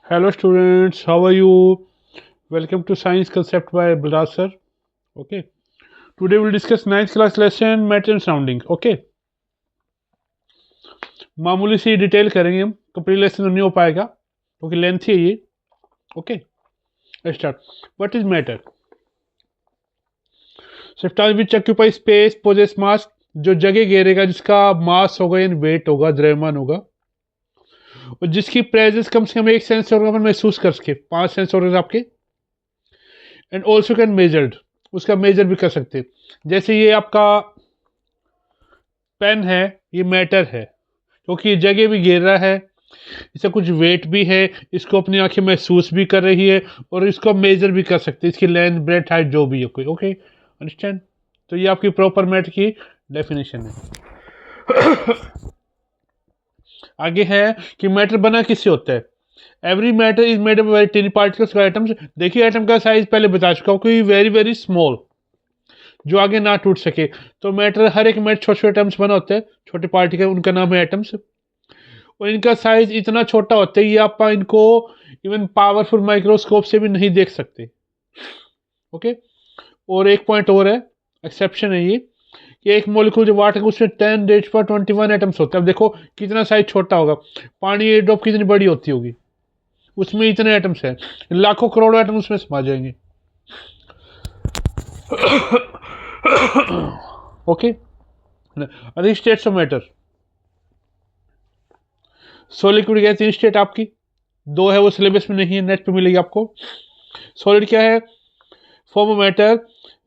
Hello students, how are you? Welcome to Science Concept by Balraj sir. Okay. Today we'll discuss ninth class lesson matter and surrounding. Okay. मामूली सी detail करेंगे हम, complete lesson तो नहीं हो पाएगा क्योंकि length है ये. Okay. Start. What is matter? Substance which occupy space possess mass, जो जगह घेरेगा, जिसका मास होगा यानी वेट होगा, द्रव्यमान होगा, और जिसकी प्रेजेंस कम से कम एक सेंस ऑर्गन महसूस कर सके. 5 सेंस ऑर्गन आपके. एंड ऑल्सो कैन मेजर्ड, उसका मेजर भी कर सकते हैं. जैसे ये आपका पेन है, ये मैटर है क्योंकि ये जगह भी घेर रहा है, इसका कुछ वेट भी है, इसको अपनी आंखें महसूस भी कर रही है और इसको मेजर भी कर सकते हैं, इसकी लेंथ ब्रेथ हाइट जो भी है कोई. Okay, understand. तो ये आपकी प्रॉपर मैटर की डेफिनेशन है. आगे है कि मैटर बना किससे होता है. Every matter is made up very टिनी particles atoms. देखिए एटम का साइज पहले बता चुका हूँ कि वेरी वेरी स्मॉल, जो आगे ना टूट सके. तो मैटर, हर एक मैटर छोटे छोटे एटम्स बना होता है, छोटे पार्टिकल, उनका नाम है एटम्स. और इनका साइज इतना छोटा होता है, ये आप इनको इवन पावरफुल माइक्रोस्कोप से भी नहीं देख सकते. ओके. और एक पॉइंट और है, एक्सेप्शन है ये, कि एक मॉलिक्यूल जो वाटर है उसमें 10⁻21 एटम्स होते हैं. अब देखो कितना साइज छोटा होगा. पानी एक ड्रॉप कितनी बड़ी होती होगी, उसमें इतने एटम्स हैं, लाखों करोड़ों एटम उसमें समा जाएंगे. Okay. Other states of matter. Solid liquid gas, 3 state आपकी. 2 है वो सिलेबस में नहीं है, नेट पे मिलेगी आपको. सॉलिड क्या है? Form of matter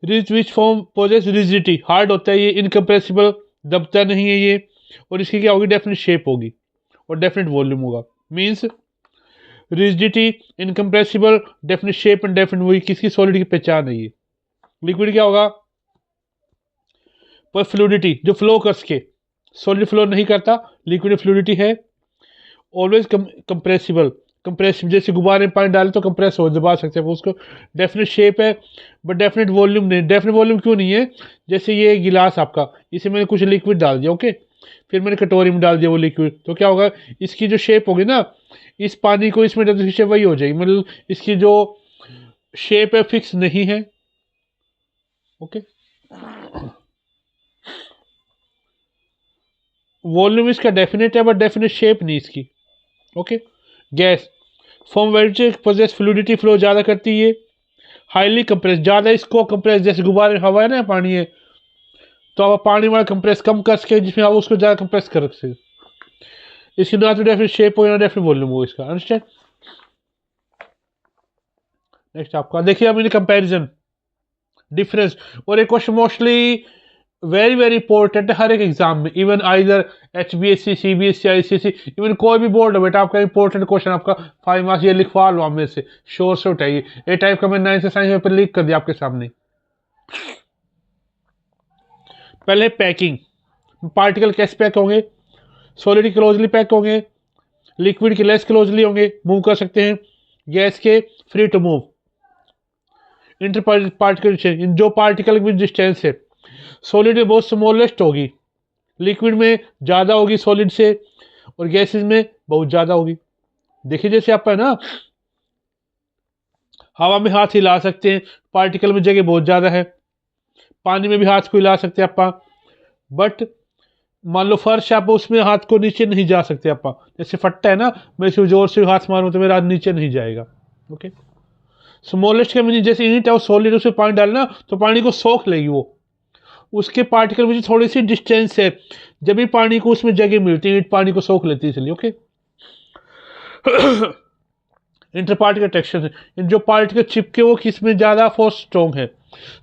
rich which form possesses rigidity, hard होता है ये, इनकम्प्रेसिबल, दबता नहीं है ये. और इसकी क्या होगी? डेफिनेट शेप होगी और डेफिनेट वॉल्यूम होगा. Means rigidity, incompressible, definite shape and definite, वही किसकी? सॉलिड की पहचान है ये. लिक्विड क्या होगा? पर फ्लूडिटी, जो फ्लो कर सके. सॉलिड फ्लो नहीं करता, लिक्विड फ्लूडिटी है. ऑलवेज कंप्रेसिबल, कंप्रेसिव, जैसे गुब्बारे में पानी डाले तो कंप्रेस हो, दबा सकते हैं उसको. डेफिनेट शेप है बट डेफिनेट वॉल्यूम नहीं. डेफिनेट वॉल्यूम क्यों नहीं है? जैसे ये गिलास आपका, इसे मैंने कुछ लिक्विड डाल दिया. ओके. फिर मैंने कटोरी में डाल दिया वो लिक्विड, तो क्या होगा? इसकी जो शेप होगी ना, इस पानी को इसमें डाल, शेप वही हो जाएगी. मतलब इसकी जो शेप है फिक्स नहीं है. ओके. वॉल्यूम इसका डेफिनेट है बट डेफिनेट शेप नहीं इसकी. ओके. गैस, फॉर्म वेट पोजेस फ्लूडिटी, फ्लो ज़्यादा करती है. हाईली कंप्रेस, ज़्यादा इसको कंप्रेस, जैसे गुब्बारे में हवा है ना, पानी है, तो आप पानी वाला कंप्रेस कम कर सके, जिसमें आप उसको ज़्यादा कंप्रेस कर सके. इसकी ना तो डेफिनेट शेप हो ना डेफिनेट वॉल्यूम हो इसका. अंडरस्टैंड. नेक्स्ट आपका देखिए, अब इन कंपेरिजन डिफरेंस. और एक question mostly very very important है हर एक एग्जाम में, even either HBSC, CBSC, ICSE, even कोई भी बोर्ड है बेटा, आपका इंपॉर्टेंट क्वेश्चन आपका 5 मार्क्स ये लिखवा लो आप में से, शोर से उठाइए. ये टाइप का मैं 9 से साइंस पेपर लिख कर दिया आपके सामने. पहले पैकिंग. पार्टिकल कैसे पैक होंगे? सॉलिड क्लोजली पैक होंगे, लिक्विड के लेस क्लोजली होंगे, मूव कर सकते हैं. गैस के free to move. Inter particle, जो पार्टिकल की डिस्टेंस है, सॉलिड में बहुत स्मॉलेस्ट होगी, लिक्विड में ज़्यादा होगी सॉलिड से, और गैसेस में बहुत ज़्यादा होगी. देखिए जैसे आप है ना, हवा में हाथ हिला सकते हैं, पार्टिकल में जगह बहुत ज़्यादा है. पानी में भी हाथ को हिला सकते हैं आप, बट मान लो फर्श, आप उसमें हाथ को नीचे नहीं जा सकते आप. जैसे फट्टा है ना, मैं इसको जोर से हाथ मारूं तो मेरा हाथ नीचे नहीं जाएगा. ओके. स्मॉलेस्ट का मीनिंग, जैसे ईंट है वो सॉलिड, उसमें पानी डालना तो पानी को सोख लेगी वो. उसके पार्टिकल में थोड़ी सी डिस्टेंस है, जब भी पानी को उसमें जगह मिलती है, पानी को सोख लेती है इसलिए. ओके. इंटर पार्टिकल टेक्सचर, जो पार्टिकल चिपके वो किस में ज़्यादा फोर्स स्ट्रॉन्ग है?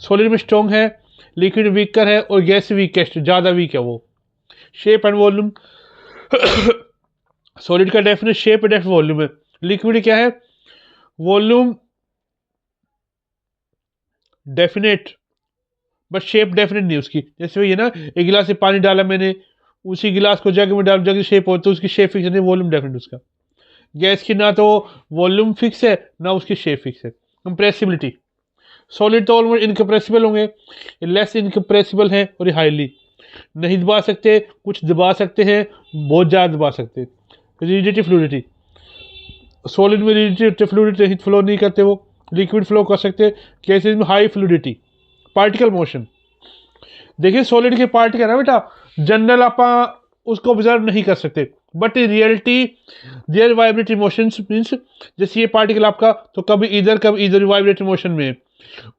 सॉलिड में स्ट्रॉन्ग है, लिक्विड वीकर है, और गैस वीकेस्ट, ज़्यादा वीक है वो. Shape and volume. सॉलिड का डेफिनेट शेप है, डेफिनेट वॉल्यूम है. लिक्विड क्या है? Volume definite but shape definite नहीं उसकी. जैसे वही है ना, एक गिलास से पानी डाला मैंने, उसी गिलास को जग में डाल, जग शेप होती है, उसकी शेप फिक्स नहीं, वॉल्यूम डेफिनेट उसका. गैस की ना तो वॉल्यूम फिक्स है ना उसकी शेप फिक्स है. कंप्रेसिबिलिटी. सॉलिड तो ऑलमोस्ट इनकम्प्रेसिबल होंगे, लेस इनकम्प्रेसिबल है, और हाईली नहीं दबा सकते, कुछ दबा सकते हैं, बहुत ज़्यादा दबा सकते हैं. Rigidity fluidity. सॉलिड में रिलेटिव फ्लूइडिटी फ्लो नहीं करते, वो लिक्विड फ्लो कर सकते। केसेस में हाई फ्लूइडिटी पार्टिकल मोशन। देखिए सॉलिड के पार्टिकल ना बेटा जनरल आप उसको ऑब्जर्व नहीं कर सकते, but in reality there vibratory motion means जैसे ये पार्टिकल आपका तो कभी इधर वाइब्रेटरी मोशन में है,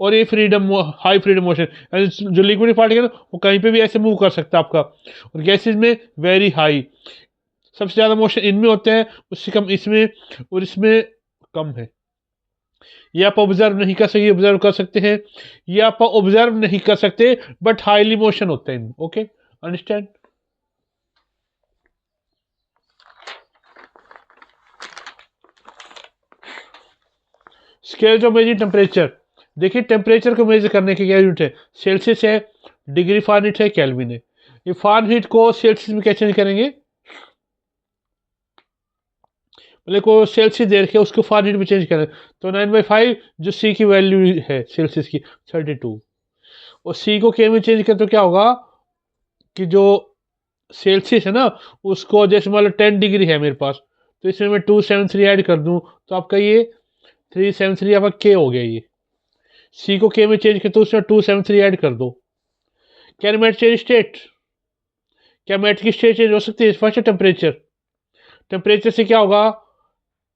और ये फ्रीडम हाई फ्रीडम मोशन जो लिक्विड पार्टिकल वो कहीं पे भी ऐसे मूव कर सकता है आपका, और गैसेज में वेरी हाई। सबसे ज़्यादा मोशन इनमें होते हैं, उससे कम इसमें, और इसमें कम है। ये आप ऑब्जर्व नहीं कर सकते, ऑब्जर्व कर सकते हैं, ये आप ऑब्जर्व नहीं कर सकते बट हाईली मोशन होते हैं इनमें। Okay understand. Scale of measuring temperature. देखिए टेम्परेचर को मेजर करने की क्या यूनिट है, सेल्सियस है, डिग्री फ़ारेनहीट है, केल्विन है। ये फ़ारेनहीट को सेल्सियस में क्या चेंज करेंगे, मतलब को सेल्सियस दे रखे उसको फ़ारेनहीट में चेंज करें तो 9/5 जो सी की वैल्यू है सेल्सियस की 32, और सी को के में चेंज करें तो क्या होगा कि जो सेल्सियस है ना उसको जैसे मान लो 10 डिग्री है मेरे पास, तो इसमें मैं 273 ऐड कर दूं तो आपका ये 373 आपका के हो गया। ये सी को के में चेंज कर तो उसमें 273 ऐड कर दो। कैन मैट चेंज स्टेट, क्या मैट की स्टेट चेंज हो सकती है। फर्स्ट टेम्परेचर, टेम्परेचर से क्या होगा,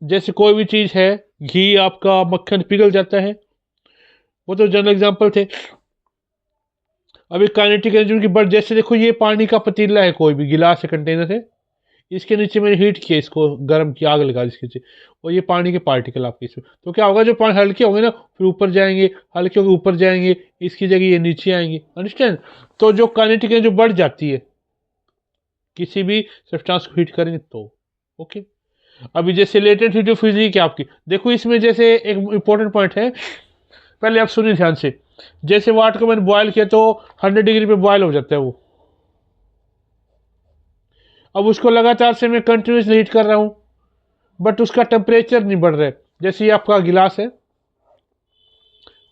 जैसे कोई भी चीज़ है, घी आपका मक्खन पिघल जाता है, वो तो जनरल एग्जांपल थे। अभी काइनेटिक एनर्जी की बढ़, जैसे देखो ये पानी का पतीला है, कोई भी गिलास है, कंटेनर है, इसके नीचे मैंने हीट किया, इसको गर्म किया, आग लगा इसके नीचे, और ये पानी के पार्टिकल आपके इसमें, तो क्या होगा जो पानी हल्के होंगे ना फिर ऊपर जाएंगे, हल्के होंगे ऊपर जाएंगे, इसकी जगह ये नीचे आएंगे। अंडरस्टैंड। तो जो काइनेटिक एनर्जी बढ़ जाती है किसी भी सब्सटेंस को हीट करेंगे तो। ओके अभी जैसे लेटेंट हीट ऑफ फ्यूजन क्या आपकी, देखो इसमें जैसे एक इंपॉर्टेंट पॉइंट है, पहले आप सुनिए ध्यान से। जैसे वाटर को मैंने बॉयल किया तो 100 डिग्री पे बॉयल हो जाता है वो, अब उसको लगातार से मैं कंटिन्यूसली हीट कर रहा हूं बट उसका टेम्परेचर नहीं बढ़ रहा है। जैसे ये आपका गिलास है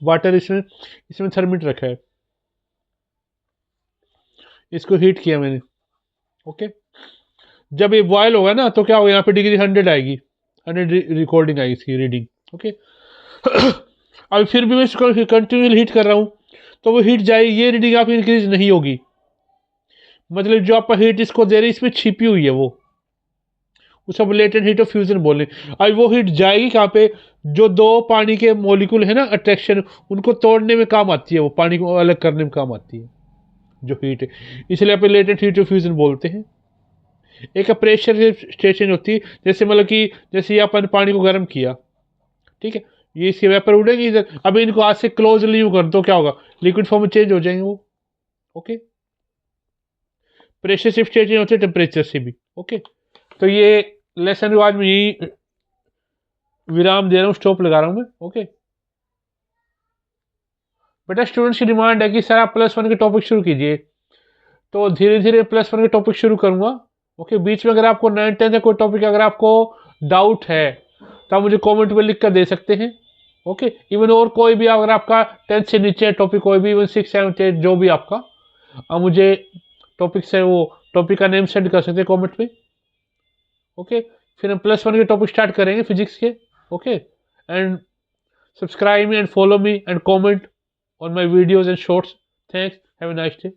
वाटर, इसमें इसमें थर्मीटर रखा है, इसको हीट किया मैंने। ओके जब ये बॉयल होगा ना तो क्या होगा, यहाँ पे डिग्री 100 आएगी, 100 रिकॉर्डिंग आएगी इसकी रीडिंग। ओके अब फिर भी मैं इसको कंटिन्यूसली हीट कर रहा हूँ तो वो हीट जाएगी, ये रीडिंग आपकी इंक्रीज नहीं होगी, मतलब जो आप हीट इसको दे रही है इसमें छिपी हुई है वो सब लेटेंट हीट ऑफ फ्यूजन बोले। अब वो हीट जाएगी कहाँ पे, जो दो पानी के मॉलिक्यूल है ना अट्रैक्शन, उनको तोड़ने में काम आती है, वो पानी को अलग करने में काम आती है जो हीट है, इसलिए आप लेटेंट हीट ऑफ फ्यूजन बोलते हैं। एक प्रेशर स्टेशन होती है, जैसे मतलब कि जैसे ये अपन पानी को गर्म किया, ठीक है, ये इसके वेपर उड़ेंगे इधर, अब इनको आज से क्लोजली यू कर दो क्या होगा, लिक्विड फॉर्म में चेंज हो जाएंगे वो। ओके प्रेशर शिफ्ट चेंज होते हैं टेम्परेचर से भी। ओके तो ये लेसन को आज मैं यही विराम दे रहा हूँ, स्टॉप लगा रहा हूँ मैं। ओके बेटा स्टूडेंट्स की डिमांड है कि सर आप +1 के टॉपिक शुरू कीजिए, तो धीरे धीरे +1 के टॉपिक शुरू करूँगा। ओके बीच में अगर आपको 9, 10 का कोई टॉपिक अगर आपको डाउट है तो आप मुझे कमेंट में लिख कर दे सकते हैं। ओके इवन और कोई भी अगर आपका 10 से नीचे टॉपिक कोई भी, इवन 6, 7, 8 जो भी आपका, आप मुझे टॉपिक से वो टॉपिक का नेम सेंड कर सकते हैं कॉमेंट में। ओके फिर हम +1 के टॉपिक स्टार्ट करेंगे फिजिक्स के। Okay and subscribe me and follow me and comment on my videos and shorts. Thanks. Have a nice day.